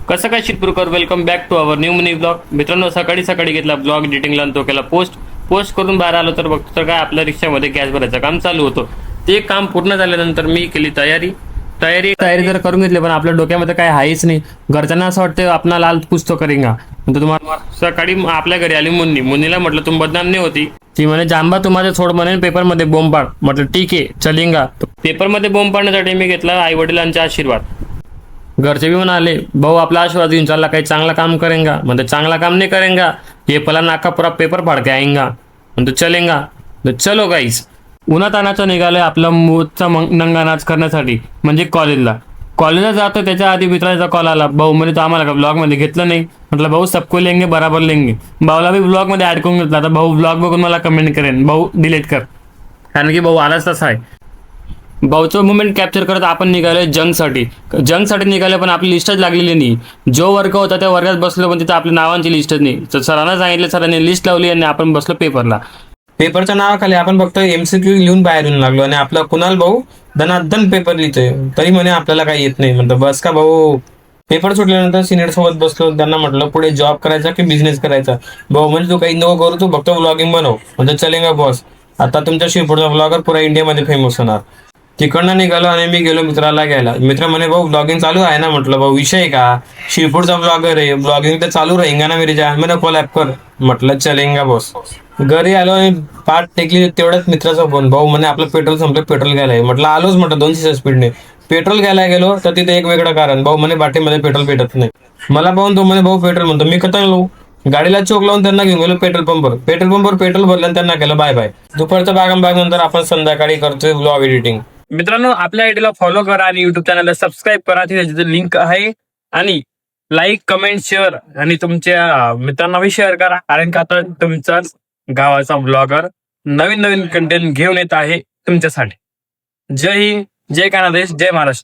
कसं काय Shirpurkar, welcome back to our new money blog. मित्रांनो, सकाळी सकाळी घेतला ब्लॉग एडिटिंगला आणि तो केला पोस्ट करून बाहेर आलो तर बघतो तर काय आपल्या रिक्षामध्ये गॅस भरायचं काम चालू होतं. ते काम पूर्ण झाल्यानंतर मी केली तयारी तर करून घेतली, पण आपल्या डोक्यामध्ये काय आहेच नाही. घरच्यांना असं वाटतं आपला लाल कुछ तो करेंगा. नंतर तुम्हाला सकाळी आपल्या घरी आली मुन्नीला म्हटलं तुम बदनाम नाही होती. ती म्हणे जांबा तुम्हाला सोड म्हणे पेपरमध्ये बोंब पाड. म्हटलं ठीक आहे चलेंगा. पेपरमध्ये बोंब पाडण्यासाठी मी घेतला आई वडिलांचा आशीर्वाद. घरचे भी म्हणाले भाऊ आपला आशीर्वाद घेऊन चालला, काही चांगला काम करेंगा. म्हणजे चांगला काम नहीं करेंगा ये पला नाका पूरा पेपर फाड़ के आएंगा. म्हणजे चलेंगा. चलो गाईस, उन्हातानाचं निघालोय आपला मूळचा नंगा नाच करण्यासाठी म्हणजे कॉलेजला जातो. त्याच्या आधी मित्राचा कॉल आला, भाऊ म्हणे तो आम्हाला का ब्लॉग मध्ये घेतलं नाही. म्हटलं भाऊ सबको लेंगे बराबर लेंगे. भाऊला भी ब्लॉग मध्ये ऍड करून घेतला. आता भाऊ ब्लॉग बघून मला कमेंट करेन भाऊ डिलीट कर, कारण की भाऊ आलाच तसा आहे. भाऊचं मुवमेंट कॅप्चर करत आपण निघालोय जंगसाठी निघाले, पण आपली लिस्टच लागलेली नाही. जो वर्ग होता त्या वर्गात बसलो, पण तिथे आपल्या नावांची लिस्टच नाही. तर सरांना सांगितलं, सरांनी लिस्ट लावली आणि आपण बसलो पेपरला. पेपरच्या नावाखाली आपण फक्त एमसीक्यू लिहून बाहेर येऊन लागलो आणि आपला कुणाल भाऊ धनाधन पेपर लिहितोय, तरी म्हणे आपल्याला काही येत नाही. म्हणतो बस का भाऊ. पेपर सुटल्यानंतर सिनियर सोबत बसलो, त्यांना म्हटलं पुढे जॉब करायचा की बिझनेस करायचा. भाऊ म्हणजे तू काही नको करू, तू फक्त व्लॉगिंग बनव. म्हणजे चलेंगा बॉस. आता तुमच्या शिरपूरचा व्लॉगर पुरा इंडियामध्ये फेमस होणार. तिकडनं निघालो आणि मी गेलो मित्राला घ्यायला. मित्र म्हणे भाऊ ब्लॉगिंग चालू आहे ना. म्हटलं भाऊ विषय का, शिरपूरचा ब्लॉगर आहे, ब्लॉगिंग तर चालू रहेगा ना मेरी जान. मैंने कॉल कर. म्हटलं चलेंगा बॉस. घरी आलो आणि पाठ टेकली, तेवढ्याच मित्राचा फोन, भाऊ म्हणे आपलं पेट्रोल संपलं, पेट्रोल घ्यायला आहे. म्हटलं आलोच. म्हटलं 200 स्पीडने पेट्रोल घ्यायला गेलो तर तिथे एक वेगळं कारण, भाऊ म्हणे बाटीमध्ये पेट्रोल भेटत नाही. मला पाहून तो म्हणे भाऊ पेट्रोल म्हणतो. मी कथं गाडीला चोक लावून त्यांना घेऊन गेलो पेट्रोल पंपवर पेट्रोल भरलं आणि त्यांना केलं बाय बाय. दुपारचं बाग नंतर आपण संध्याकाळी करतोय ब्लॉग एडिटिंग. मित्रांनो, आपल्या आयडीला फॉलो करा आणि युट्यूब चॅनलला सबस्क्राईब करा. तिथे लिंक आहे. आणि लाईक, कमेंट, शेअर आणि तुमच्या मित्रांनाही शेअर करा, कारण का आता तुमचा गावाचा ब्लॉगर नवीन कंटेंट घेऊन येत आहे तुमच्यासाठी. जय हिंद, जय कानादेश, जय महाराष्ट्र.